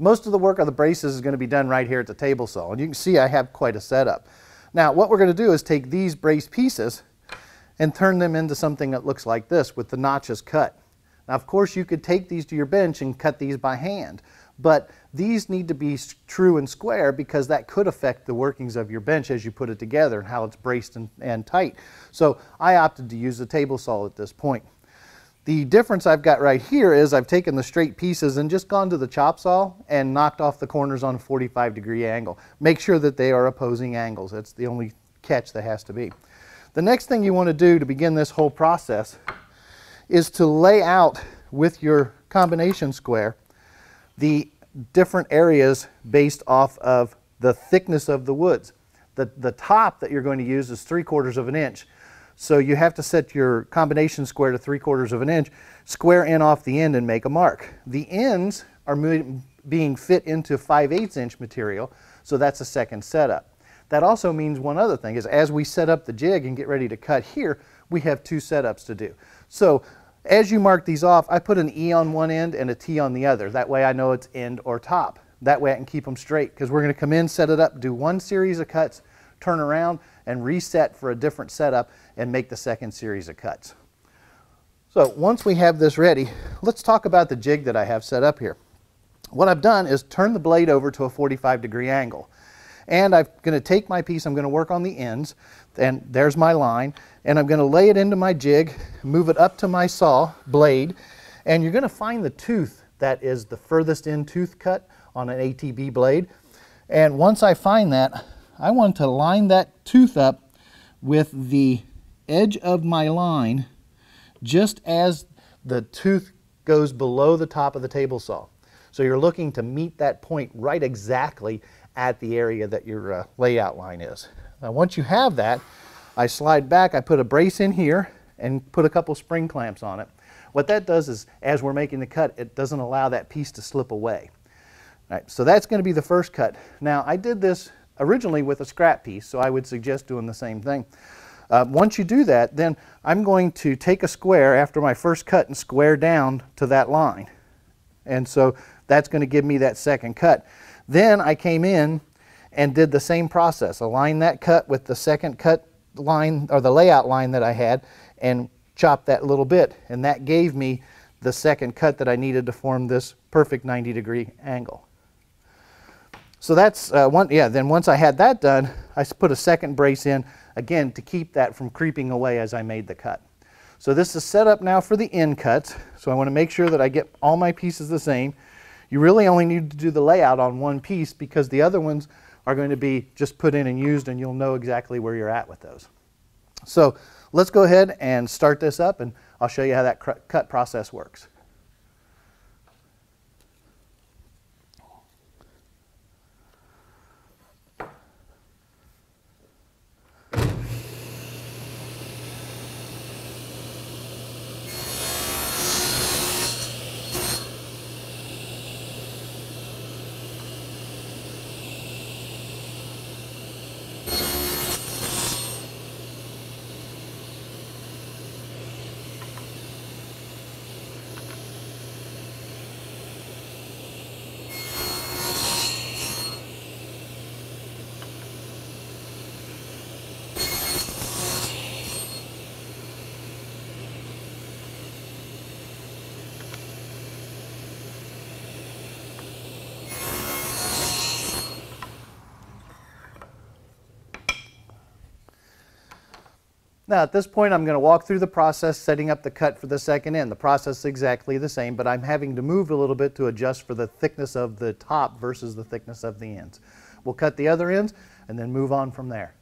Most of the work of the braces is going to be done right here at the table saw, and you can see I have quite a setup. Now what we're going to do is take these brace pieces and turn them into something that looks like this with the notches cut. Now of course you could take these to your bench and cut these by hand, but these need to be true and square because that could affect the workings of your bench as you put it together and how it's braced and tight. So I opted to use the table saw at this point. The difference I've got right here is I've taken the straight pieces and just gone to the chop saw and knocked off the corners on a 45-degree angle. Make sure that they are opposing angles. That's the only catch that has to be. The next thing you want to do to begin this whole process is to lay out with your combination square the different areas based off of the thickness of the woods. The top that you're going to use is 3/4 of an inch. So you have to set your combination square to 3/4 of an inch, square in off the end and make a mark. The ends are being fit into 5/8 inch material, so that's a second setup. That also means one other thing is as we set up the jig and get ready to cut here, we have 2 setups to do. So as you mark these off, I put an E on one end and a T on the other. That way I know it's end or top. That way I can keep them straight because we're going to come in, set it up, do one series of cuts, turn around and reset for a different setup and make the second series of cuts. So once we have this ready, let's talk about the jig that I have set up here. What I've done is turn the blade over to a 45-degree angle. And I'm going to take my piece, I'm going to work on the ends, and there's my line, and I'm going to lay it into my jig, move it up to my saw blade, and you're going to find the tooth that is the furthest in tooth cut on an ATB blade. And once I find that, I want to line that tooth up with the edge of my line just as the tooth goes below the top of the table saw. So you're looking to meet that point right exactly at the area that your layout line is. Now once you have that, I slide back, I put a brace in here and put a couple spring clamps on it. What that does is as we're making the cut, it doesn't allow that piece to slip away. All right, so that's going to be the first cut. Now I did this originally with a scrap piece, so I would suggest doing the same thing. Once you do that, then I'm going to take a square after my first cut and square down to that line. And so that's going to give me that second cut. Then I came in and did the same process. Align that cut with the second cut line or the layout line that I had and chopped that little bit. And that gave me the second cut that I needed to form this perfect 90-degree angle. So that's then once I had that done, I put a second brace in, again, to keep that from creeping away as I made the cut. So this is set up now for the end cuts. So I want to make sure that I get all my pieces the same. You really only need to do the layout on one piece because the other ones are going to be just put in and used, and you'll know exactly where you're at with those. So let's go ahead and start this up, and I'll show you how that cut process works. Now at this point I'm going to walk through the process setting up the cut for the second end. The process is exactly the same, but I'm having to move a little bit to adjust for the thickness of the top versus the thickness of the ends. We'll cut the other ends and then move on from there.